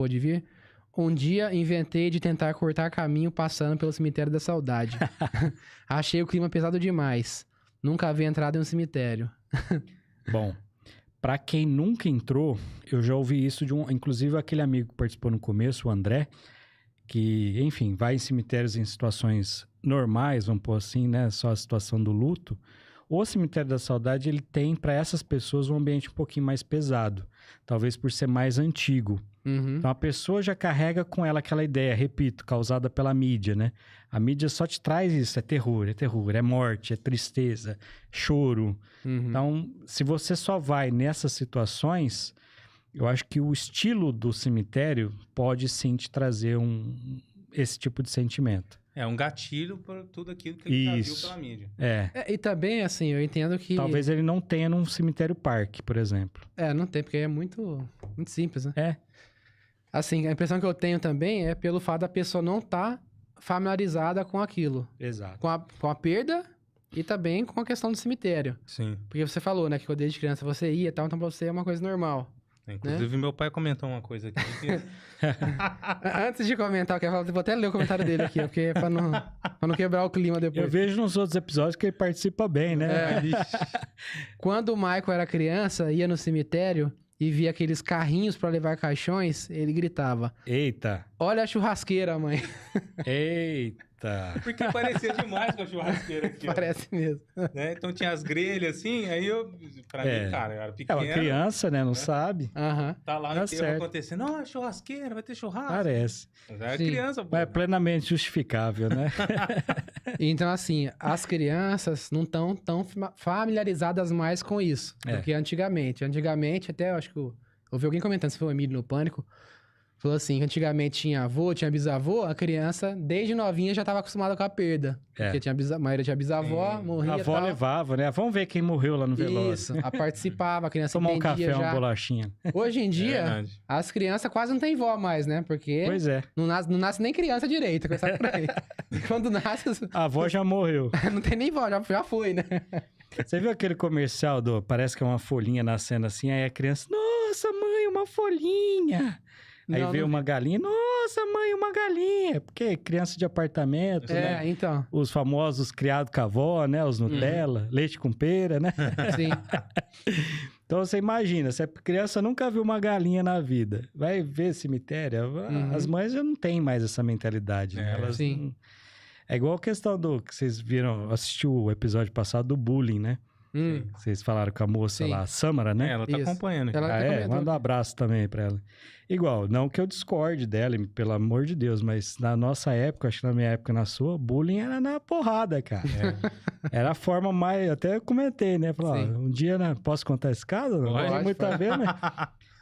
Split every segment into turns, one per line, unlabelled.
pôde vir. Um dia inventei de tentar cortar caminho passando pelo cemitério da saudade. Achei o clima pesado demais. Nunca havia entrado em um cemitério.
Bom, pra quem nunca entrou, eu já ouvi isso inclusive aquele amigo que participou no começo, o André, que, enfim, vai em cemitérios em situações normais, vamos pôr assim, né? Só a situação do luto. O cemitério da saudade, ele tem para essas pessoas um ambiente um pouquinho mais pesado. Talvez por ser mais antigo.
Uhum.
Então a pessoa já carrega com ela aquela ideia, repito, causada pela mídia, né? A mídia só te traz isso, é terror, é morte, é tristeza, choro.
Uhum.
Então, se você só vai nessas situações, eu acho que o estilo do cemitério pode sim te trazer esse tipo de sentimento.
É um gatilho para tudo aquilo que ele já viu pela mídia.
E também, assim, eu entendo que...
Talvez ele não tenha num cemitério parque, por exemplo.
Não tem, porque é muito simples, né?
É.
Assim, a impressão que eu tenho também é pelo fato da pessoa não estar familiarizada com aquilo.
Exato.
Com a perda e também com a questão do cemitério.
Sim.
Porque você falou, né, que desde criança você ia e tal, então pra você é uma coisa normal.
Inclusive, meu pai comentou uma coisa aqui.
Antes de comentar, eu vou até ler o comentário dele aqui, porque pra não quebrar o clima depois.
Eu vejo nos outros episódios que ele participa bem, né?
Quando o Michael era criança, ia no cemitério e via aqueles carrinhos pra levar caixões, ele gritava:
Eita!
Olha a churrasqueira, mãe.
Eita!
Porque parecia demais com a churrasqueira aqui.
Parece mesmo.
Né? Então tinha as grelhas assim, aí pra mim, cara, eu era pequeno.
É uma criança, né? Não sabe.
Tá
lá o enterro acontecendo. Não, churrasqueira, vai ter churrasco.
Parece.
Mas era criança, pô.
Mas é plenamente justificável, né?
Então, assim, as crianças não estão tão familiarizadas mais com isso do que antigamente. Antigamente, até eu acho que eu ouvi alguém comentando, se foi o Emílio no Pânico, falou assim, que antigamente tinha avô, tinha bisavô, a criança, desde novinha, já estava acostumada com a perda. Porque a maioria tinha bisavó, morria e
a avó levava, né? Vamos ver quem morreu lá no velório.
Isso, participava, a criança
tomar
entendia
um café,
já.
uma bolachinha.
Hoje em dia, as crianças quase não têm vó mais, né? Porque
pois é.
Não nasce nem criança direito, começar por aí. Quando nasce...
A avó já morreu.
Não tem nem vó, já foi, né?
Você viu aquele comercial parece que é uma folhinha nascendo assim, aí a criança, nossa mãe, uma folhinha. Aí veio uma galinha, nossa mãe, uma galinha. Porque criança de apartamento, né?
Então.
Os famosos criados com a avó, né? Os Nutella, leite com pera, né?
Sim.
Então você imagina, se a criança nunca viu uma galinha na vida, vai ver cemitério, as mães já não têm mais essa mentalidade, né? Elas não... É igual a questão que vocês viram, assistiu o episódio passado do bullying, né? Vocês falaram com a moça lá, a Samara, né?
Ela tá acompanhando.
Manda um abraço também pra ela. Igual, não que eu discorde dela, pelo amor de Deus, mas na nossa época, acho que na minha época, na sua, bullying era na porrada, cara. Era a forma mais... Até eu comentei, né? Falei, um dia, né? Posso contar esse caso? Não pode muito a ver, né?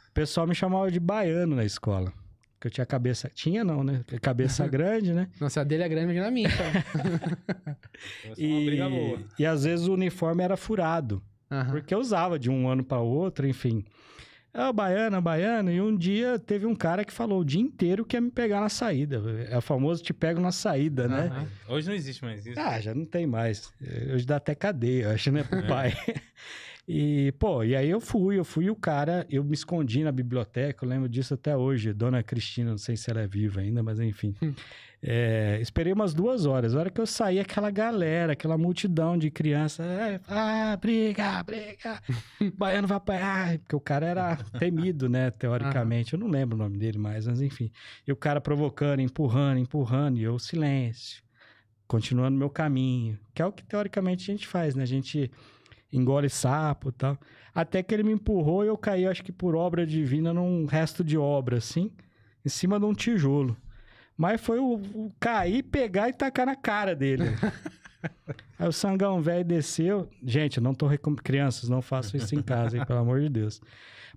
O pessoal me chamava de baiano na escola. Porque eu tinha cabeça... Tinha não, né? Cabeça grande, né?
Nossa, a dele é grande, imagina a minha, então.
Uma briga boa.
E às vezes o uniforme era furado. Porque eu usava de um ano para outro, enfim. Baiana. E um dia teve um cara que falou o dia inteiro que ia me pegar na saída. É o famoso te pego na saída, né?
Hoje não existe mais isso.
Já não tem mais. Hoje dá até cadeia, eu acho, né? Pro pai. E aí eu fui o cara, eu me escondi na biblioteca, eu lembro disso até hoje, Dona Cristina, não sei se ela é viva ainda, mas enfim. Esperei umas 2 horas, a hora que eu saí, aquela galera, aquela multidão de crianças, briga, baiano vai apanhar, porque o cara era temido, né, teoricamente, eu não lembro o nome dele mais, mas enfim. E o cara provocando, empurrando, e eu silêncio, continuando meu caminho, que é o que teoricamente a gente faz, né, a gente... engole sapo e tal. Até que ele me empurrou e eu caí, acho que por obra divina, num resto de obra, assim, em cima de um tijolo. Mas foi o cair, pegar e tacar na cara dele. Aí o sangão velho desceu. Gente, eu não tô recomendando. Crianças, não façam isso em casa, hein, pelo amor de Deus.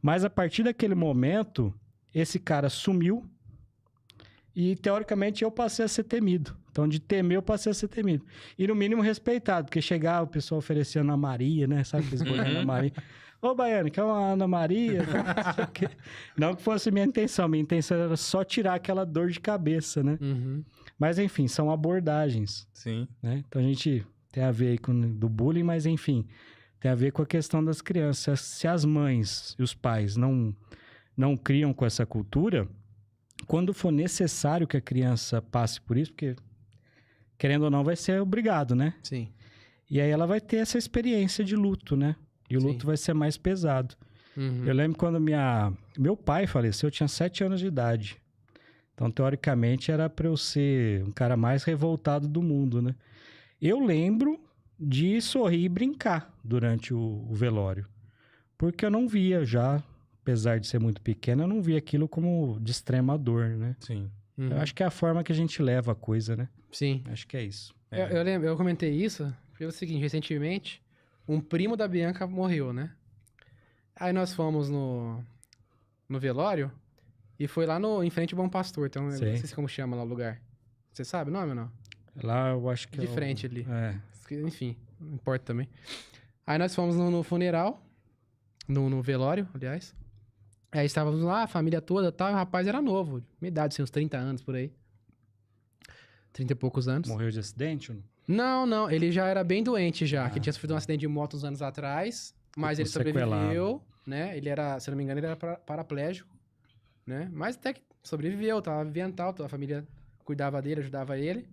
Mas a partir daquele momento, esse cara sumiu e, teoricamente, eu passei a ser temido. Então, de temer, eu passei a ser temido. E, no mínimo, respeitado. Porque chegava o pessoal oferecendo Ana Maria, né? Sabe aqueles bolinhos Ana Maria? Ô, Baiano, quer uma Ana Maria? Não que fosse minha intenção. Minha intenção era só tirar aquela dor de cabeça, né? Mas, enfim, são abordagens.
Sim.
Né? Então, a gente tem a ver aí com do bullying, mas, enfim, tem a ver com a questão das crianças. Se as mães e os pais não criam com essa cultura... quando for necessário que a criança passe por isso, porque, querendo ou não, vai ser obrigado, né?
Sim.
E aí ela vai ter essa experiência de luto, né? E o luto vai ser mais pesado. Eu lembro quando meu pai faleceu, eu tinha 7 anos de idade. Então, teoricamente, era para eu ser um cara mais revoltado do mundo, né? Eu lembro de sorrir e brincar durante o velório. Porque eu não via já, apesar de ser muito pequeno, eu não via aquilo como de extrema dor, né?
Sim.
Eu acho que é a forma que a gente leva a coisa, né?
Sim.
Acho que é isso.
Eu lembro, eu comentei isso, foi o seguinte, recentemente, um primo da Bianca morreu, né? Aí nós fomos no velório e foi lá em frente ao Bom Pastor, então eu não sei como chama lá o lugar. Você sabe o nome ou não?
Lá eu acho que
de frente ali.
É.
Enfim, não importa também. Aí nós fomos no funeral, no velório, aliás. Aí estávamos lá, a família toda e tal, e o rapaz era novo, minha idade, assim, uns 30 anos por aí. 30 e poucos anos.
Morreu de acidente ou não?
Não, ele já era bem doente já, que tinha sofrido um acidente de moto uns anos atrás, mas ele sobreviveu, né? Ele era, se não me engano, ele era paraplégico, né? Mas até que sobreviveu, tava vivendo tal, a família cuidava dele, ajudava ele.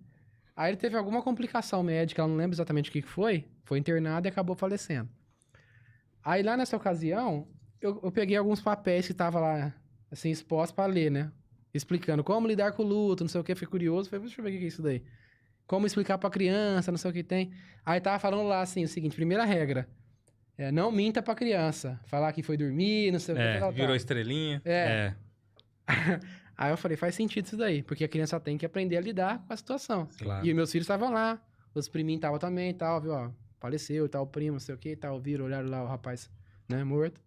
Aí ele teve alguma complicação médica, eu não lembro exatamente o que foi internado e acabou falecendo. Aí lá nessa ocasião, eu peguei alguns papéis que estavam lá, assim, expostos pra ler, né? Explicando como lidar com o luto, não sei o que, fiquei curioso, falei, deixa eu ver o que é isso daí. Como explicar pra criança, não sei o que tem. Aí tava falando lá, assim, o seguinte, primeira regra, não minta pra criança, falar que foi dormir, não sei o que. Tal,
virou estrelinha.
Aí eu falei, faz sentido isso daí, porque a criança tem que aprender a lidar com a situação.
Claro.
E os meus filhos estavam lá, os priminhos estavam também e tal, viu, ó, faleceu e tal, o primo, não sei o que e tal, viram, olharam lá o rapaz, né, morto.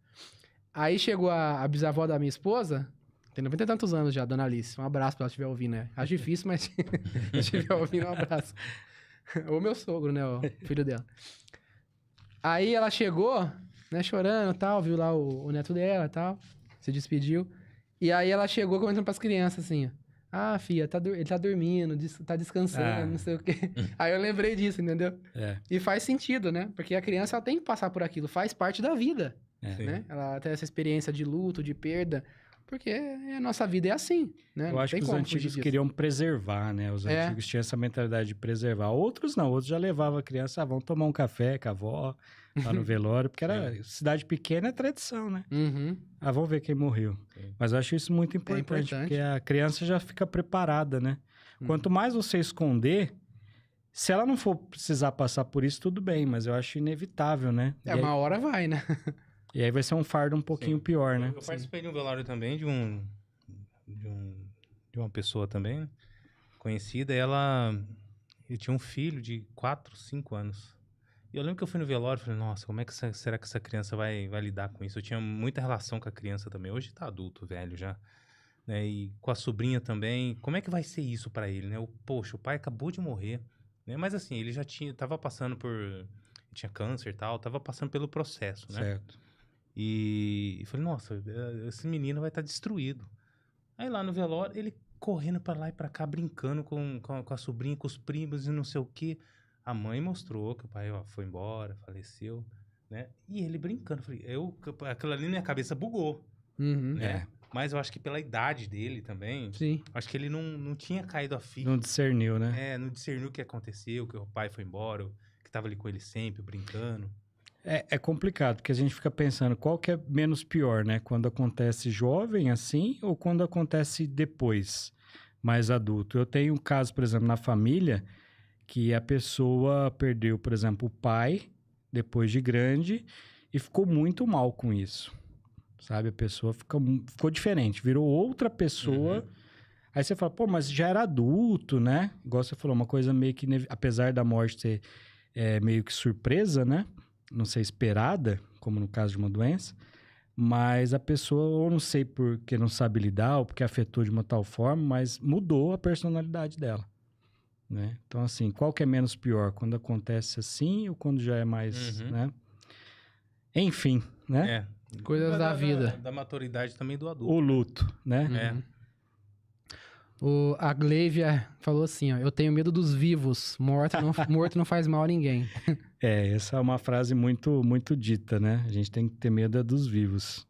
Aí chegou a bisavó da minha esposa, tem 90 e tantos anos já, dona Alice, um abraço pra ela estiver ouvindo, né? Acho difícil, mas se estiver ouvindo, um abraço. Ou meu sogro, né, o filho dela. Aí ela chegou, né, chorando e tal, viu lá o neto dela e tal, se despediu. E aí ela chegou comentando pras crianças assim, ó, filha, ele tá dormindo, tá descansando, não sei o quê. Aí eu lembrei disso, entendeu? E faz sentido, né? Porque a criança ela tem que passar por aquilo, faz parte da vida, né? Ela tem essa experiência de luto, de perda, porque a nossa vida é assim, né?
Eu acho que os antigos queriam preservar, né? Os antigos tinham essa mentalidade de preservar. Outros não, outros já levavam a criança, vamos tomar um café com a avó, lá no velório, porque era cidade pequena, é tradição, né? Vamos ver quem morreu. Mas eu acho isso muito importante, porque a criança já fica preparada, né? Quanto mais você esconder, se ela não for precisar passar por isso, tudo bem, mas eu acho inevitável, né?
Uma hora vai, né?
E aí vai ser um fardo um pouquinho pior, né?
Eu participei de um velório também, de uma pessoa também, conhecida, ele tinha um filho de 4, 5 anos. E eu lembro que eu fui no velório e falei, nossa, como é que será que essa criança vai lidar com isso? Eu tinha muita relação com a criança também. Hoje tá adulto, velho já. Né? E com a sobrinha também. Como é que vai ser isso pra ele, né? Poxa, o pai acabou de morrer. Né? Mas assim, ele já tava passando tinha câncer e tal, tava passando pelo processo, né?
Certo.
E falei, nossa, esse menino vai estar destruído. Aí lá no velório, ele correndo pra lá e pra cá, brincando com a sobrinha, com os primos e não sei o quê. A mãe mostrou que o pai foi embora, faleceu, né? E ele brincando. Falei, aquilo ali na minha cabeça bugou, né? Mas eu acho que pela idade dele também, acho que ele não tinha caído a ficha.
Não discerniu, né?
Não discerniu o que aconteceu, que o pai foi embora, que tava ali com ele sempre, brincando.
É complicado, porque a gente fica pensando qual que é menos pior, né? Quando acontece jovem assim ou quando acontece depois, mais adulto. Eu tenho um caso, por exemplo, na família, que a pessoa perdeu, por exemplo, o pai, depois de grande, e ficou muito mal com isso, sabe? A pessoa ficou diferente, virou outra pessoa. Aí você fala, pô, mas já era adulto, né? Igual você falou, uma coisa meio que, apesar da morte ser meio que surpresa, né? Não ser esperada, como no caso de uma doença, mas a pessoa, ou não sei porque não sabe lidar, ou porque afetou de uma tal forma, mas mudou a personalidade dela, né? Então, assim, qual que é menos pior? Quando acontece assim ou quando já é mais, né? Enfim, né?
Coisas da vida.
Da maturidade também do adulto.
O luto, né?
A Gleivia falou assim, ó, eu tenho medo dos vivos, morto não faz mal a ninguém.
Essa é uma frase muito, muito dita, né? A gente tem que ter medo dos vivos.